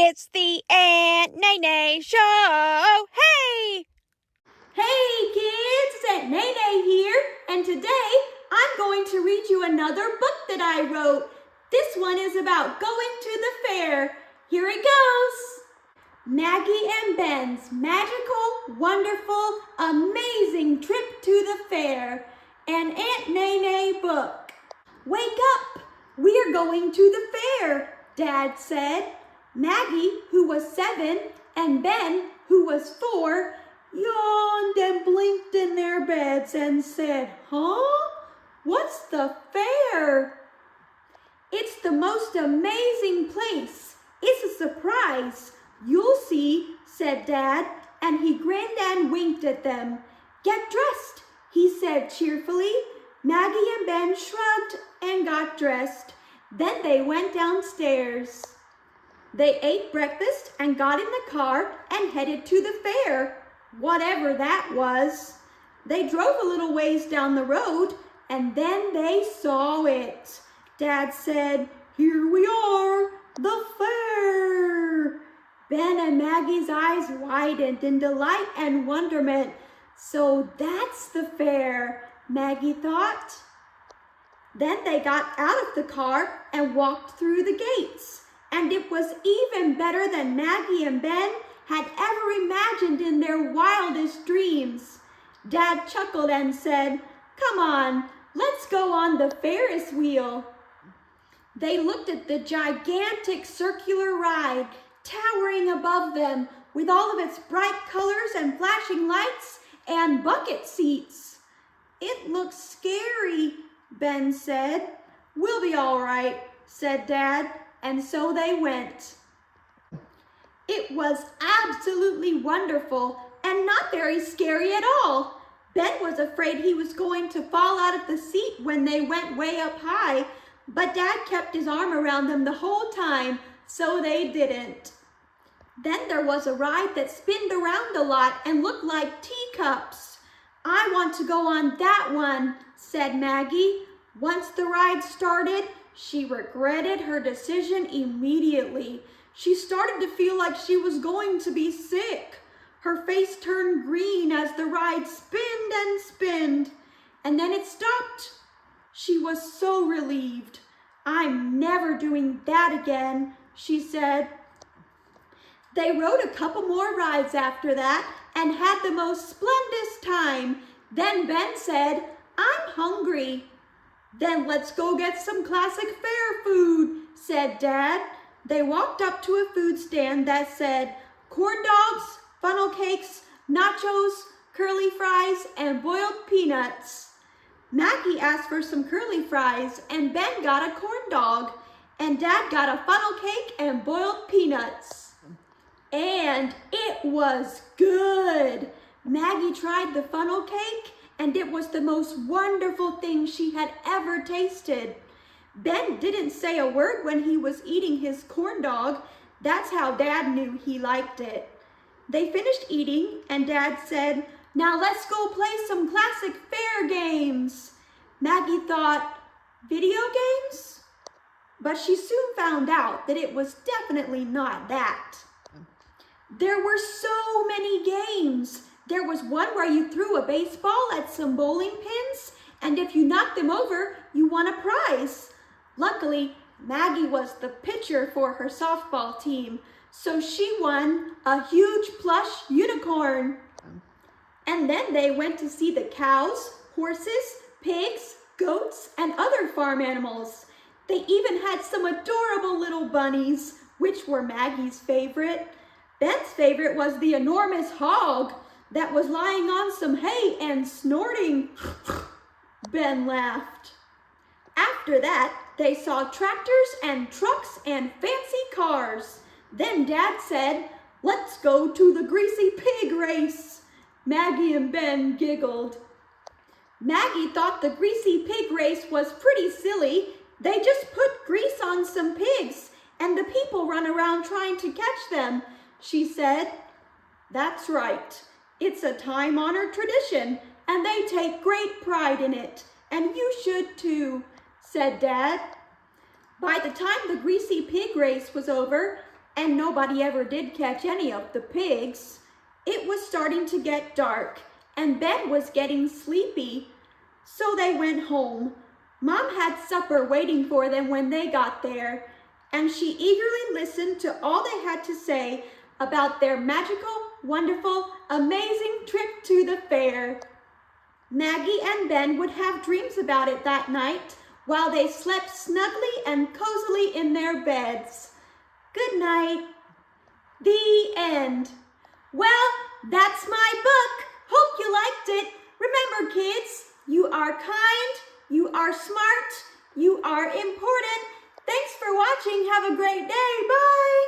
It's the Aunt Nae Nae Show! Hey! Hey kids, it's Aunt Nae Nae here, and today I'm going to read you another book that I wrote. This one is about going to the fair. Here it goes. Maggie and Ben's magical, wonderful, amazing trip to the fair. An Aunt Nae Nae book. Wake up! We're going to the fair, Dad said. Maggie, who was 7, and Ben, who was 4, yawned and blinked in their beds and said, "Huh? What's the fair?" "It's the most amazing place. It's a surprise. You'll see," said Dad, and he grinned and winked at them. "Get dressed," he said cheerfully. Maggie and Ben shrugged and got dressed. Then they went downstairs. They ate breakfast and got in the car and headed to the fair, whatever that was. They drove a little ways down the road and then they saw it. Dad said, "Here we are, the fair." Ben and Maggie's eyes widened in delight and wonderment. So that's the fair, Maggie thought. Then they got out of the car and walked through the gates. And it was even better than Maggie and Ben had ever imagined in their wildest dreams. Dad chuckled and said, "Come on, let's go on the Ferris wheel." They looked at the gigantic circular ride towering above them with all of its bright colors and flashing lights and bucket seats. "It looks scary," Ben said. "We'll be all right," said Dad. And so they went. It was absolutely wonderful and not very scary at all. Ben was afraid he was going to fall out of the seat when they went way up high, but Dad kept his arm around them the whole time, so they didn't. Then there was a ride that spinned around a lot and looked like teacups. "I want to go on that one," said Maggie. Once the ride started, she regretted her decision immediately. She started to feel like she was going to be sick. Her face turned green as the ride spinned and spinned, and then it stopped. She was so relieved. "I'm never doing that again," she said. They rode a couple more rides after that and had the most splendid time. Then Ben said, "I'm hungry." "Then let's go get some classic fair food," said Dad. They walked up to a food stand that said corn dogs, funnel cakes, nachos, curly fries, and boiled peanuts. Maggie asked for some curly fries, and Ben got a corn dog, and Dad got a funnel cake and boiled peanuts. And it was good. Maggie tried the funnel cake, and it was the most wonderful thing she had ever tasted. Ben didn't say a word when he was eating his corn dog. That's how Dad knew he liked it. They finished eating, and Dad said, "Now let's go play some classic fair games." Maggie thought, "Video games?" But she soon found out that it was definitely not that. There were so many games. There was one where you threw a baseball at some bowling pins, and if you knocked them over, you won a prize. Luckily, Maggie was the pitcher for her softball team, so she won a huge plush unicorn. And then they went to see the cows, horses, pigs, goats, and other farm animals. They even had some adorable little bunnies, which were Maggie's favorite. Ben's favorite was the enormous hog that was lying on some hay and snorting. Ben laughed. After that, they saw tractors and trucks and fancy cars. Then Dad said, "Let's go to the greasy pig race." Maggie and Ben giggled. Maggie thought the greasy pig race was pretty silly. They just put grease on some pigs and the people run around trying to catch them, she said. "That's right. It's a time-honored tradition, and they take great pride in it, and you should too," said Dad. By the time the greasy pig race was over, and nobody ever did catch any of the pigs. It was starting to get dark, and Ben was getting sleepy, so they went home. Mom had supper waiting for them when they got there, and she eagerly listened to all they had to say about their magical, wonderful, amazing trip to the fair. Maggie and Ben would have dreams about it that night while they slept snugly and cozily in their beds. Good night. The end. Well, that's my book. Hope you liked it. Remember, kids, you are kind, you are smart, you are important. Thanks for watching. Have a great day. Bye.